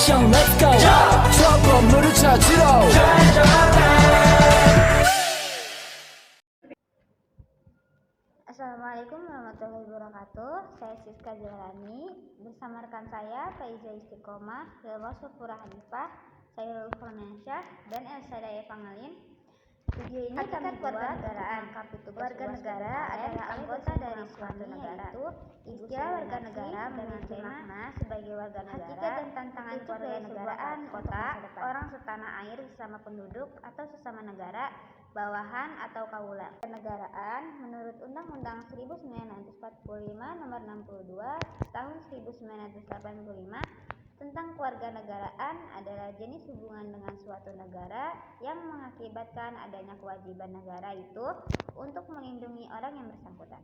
action let's go 저 건물을 찾으러 Assalamualaikum warahmatullahi wabarakatuh. Saya Siska Jailani bersama rekan saya Faiza Istiqomah, Hilma Sufura Hanifah, Sairul Furmansyah, dan Elsa Daya Pangalin. Video ini kami buat warga negara adalah anggota dari suatu negara. Istilah warga negara memiliki makna sebagai warga negara. Hakikat dan tantangan kewarganegaraan kota, orang setanah air sesama penduduk atau sesama negara, bawahan atau kaulah. Kenegaraan menurut Undang-Undang 1945 Nomor 62 Tahun 1985 tentang kewarganegaraan adalah jenis hubungan dengan suatu negara yang mengakibatkan adanya kewajiban negara itu untuk melindungi orang yang bersangkutan.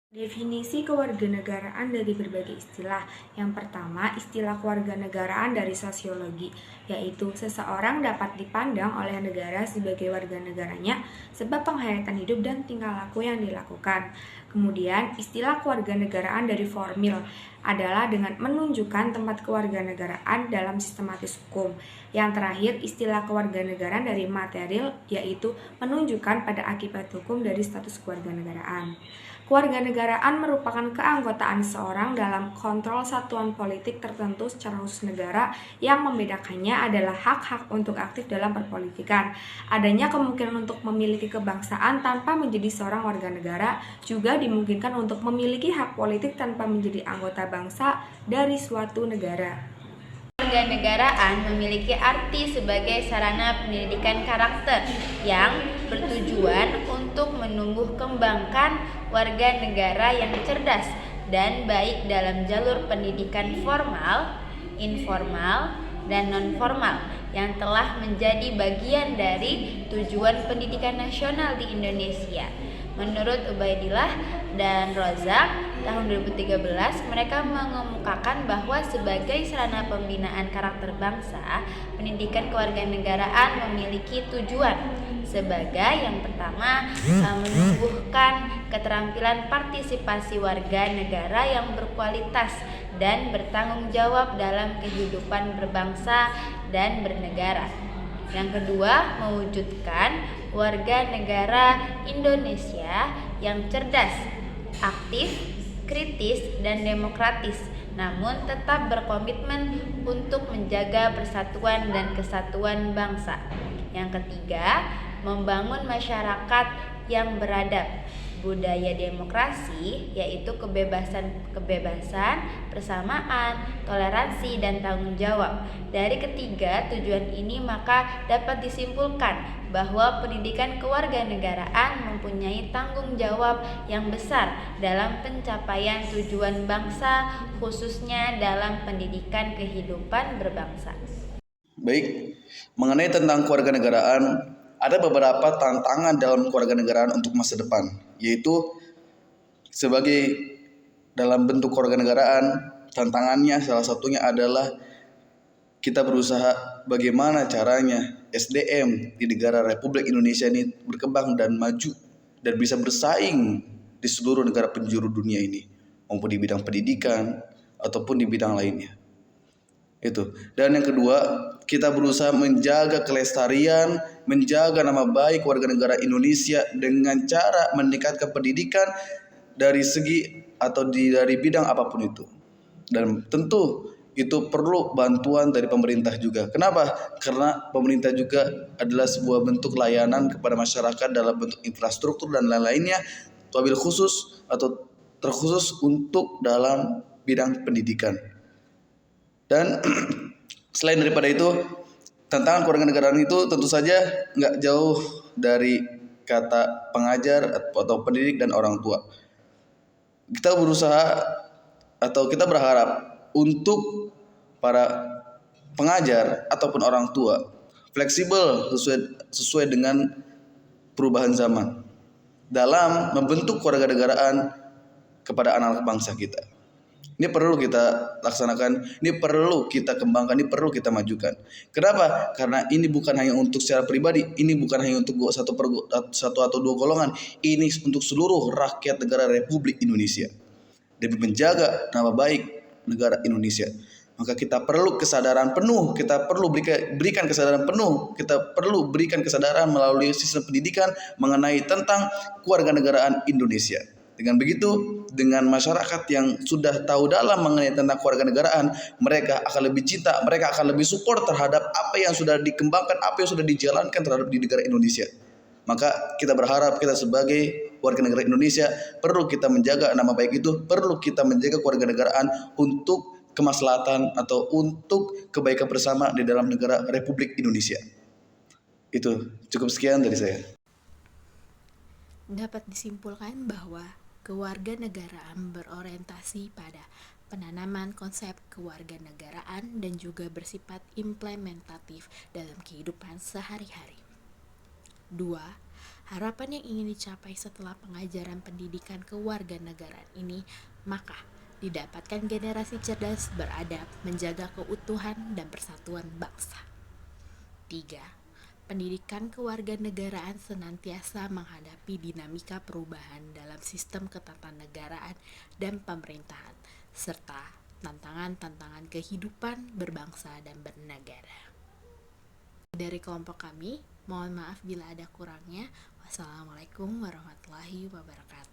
Definisi kewarganegaraan dari berbagai istilah. Yang pertama, istilah kewarganegaraan dari sosiologi, yaitu seseorang dapat dipandang oleh negara sebagai warga negaranya sebab penghayatan hidup dan tingkah laku yang dilakukan. Kemudian, istilah kewarganegaraan dari formil adalah dengan menunjukkan tempat kewarganegaraan dalam sistematis hukum. Yang terakhir, istilah kewarganegaraan dari material, yaitu menunjukkan pada akibat hukum dari status kewarganegaraan. Kewarganegaraan merupakan keanggotaan seorang dalam kontrol satuan politik tertentu secara khusus negara. Yang membedakannya adalah hak-hak untuk aktif dalam perpolitikan. Adanya kemungkinan untuk memiliki kebangsaan tanpa menjadi seorang warga negara, juga dimungkinkan untuk memiliki hak politik tanpa menjadi anggota bangsa dari suatu negara. Kewarganegaraan memiliki arti sebagai sarana pendidikan karakter yang bertujuan untuk menumbuh kembangkan warga negara yang cerdas dan baik dalam jalur pendidikan formal, informal, dan non-formal yang telah menjadi bagian dari tujuan pendidikan nasional di Indonesia. Menurut Ubaidillah dan Rozak, tahun 2013 mereka mengemukakan bahwa sebagai sarana pembinaan karakter bangsa, pendidikan kewarganegaraan memiliki tujuan sebagai yang pertama, menumbuhkan keterampilan partisipasi warga negara yang berkualitas dan bertanggung jawab dalam kehidupan berbangsa dan bernegara. Yang kedua, mewujudkan warga negara Indonesia yang cerdas, aktif, kritis, dan demokratis, namun tetap berkomitmen untuk menjaga persatuan dan kesatuan bangsa. Yang ketiga, membangun masyarakat yang beradab, budaya demokrasi, yaitu kebebasan, persamaan, toleransi, dan tanggung jawab. Dari ketiga tujuan ini maka dapat disimpulkan bahwa pendidikan kewarganegaraan mempunyai tanggung jawab yang besar dalam pencapaian tujuan bangsa, khususnya dalam pendidikan kehidupan berbangsa. Baik, mengenai tentang kewarganegaraan, ada beberapa tantangan dalam kewarganegaraan untuk masa depan, yaitu sebagai dalam bentuk kewarganegaraan, tantangannya salah satunya adalah kita berusaha bagaimana caranya SDM di negara Republik Indonesia ini berkembang dan maju dan bisa bersaing di seluruh negara penjuru dunia ini, maupun di bidang pendidikan ataupun di bidang lainnya. Itu. Dan yang kedua, kita berusaha menjaga kelestarian, menjaga nama baik warga negara Indonesia dengan cara meningkatkan pendidikan dari segi atau dari bidang apapun itu. Dan tentu itu perlu bantuan dari pemerintah juga. Kenapa? Karena pemerintah juga adalah sebuah bentuk layanan kepada masyarakat dalam bentuk infrastruktur dan lain-lainnya, wabil khusus atau terkhusus untuk dalam bidang pendidikan. Dan selain daripada itu, tantangan kewarganegaraan itu tentu saja nggak jauh dari kata pengajar atau pendidik dan orang tua. Kita berusaha atau kita berharap untuk para pengajar ataupun orang tua fleksibel sesuai dengan perubahan zaman dalam membentuk kewarganegaraan kepada anak bangsa kita. Ini perlu kita laksanakan, ini perlu kita kembangkan, ini perlu kita majukan. Kenapa? Karena ini bukan hanya untuk secara pribadi, ini bukan hanya untuk satu atau dua golongan, ini untuk seluruh rakyat negara Republik Indonesia. Demi menjaga nama baik negara Indonesia. Maka kita perlu kesadaran penuh, kita perlu berikan kesadaran penuh, kita perlu berikan kesadaran melalui sistem pendidikan mengenai tentang kewarganegaraan Indonesia. Dengan begitu, dengan masyarakat yang sudah tahu dalam mengenai tentang kewarganegaraan, mereka akan lebih cinta, mereka akan lebih support terhadap apa yang sudah dikembangkan, apa yang sudah dijalankan terhadap di negara Indonesia. Maka kita berharap kita sebagai warga negara Indonesia perlu kita menjaga nama baik itu, perlu kita menjaga kewarganegaraan untuk kemaslahatan atau untuk kebaikan bersama di dalam negara Republik Indonesia. Itu cukup sekian dari saya. Dapat disimpulkan bahwa kewarganegaraan berorientasi pada penanaman konsep kewarganegaraan dan juga bersifat implementatif dalam kehidupan sehari-hari. 2. Harapan yang ingin dicapai setelah pengajaran pendidikan kewarganegaraan ini, maka didapatkan generasi cerdas beradab, menjaga keutuhan dan persatuan bangsa. 3. Pendidikan kewarganegaraan senantiasa menghadapi dinamika perubahan dalam sistem ketatanegaraan dan pemerintahan, serta tantangan-tantangan kehidupan berbangsa dan bernegara. Dari kelompok kami, mohon maaf bila ada kurangnya. Wassalamualaikum warahmatullahi wabarakatuh.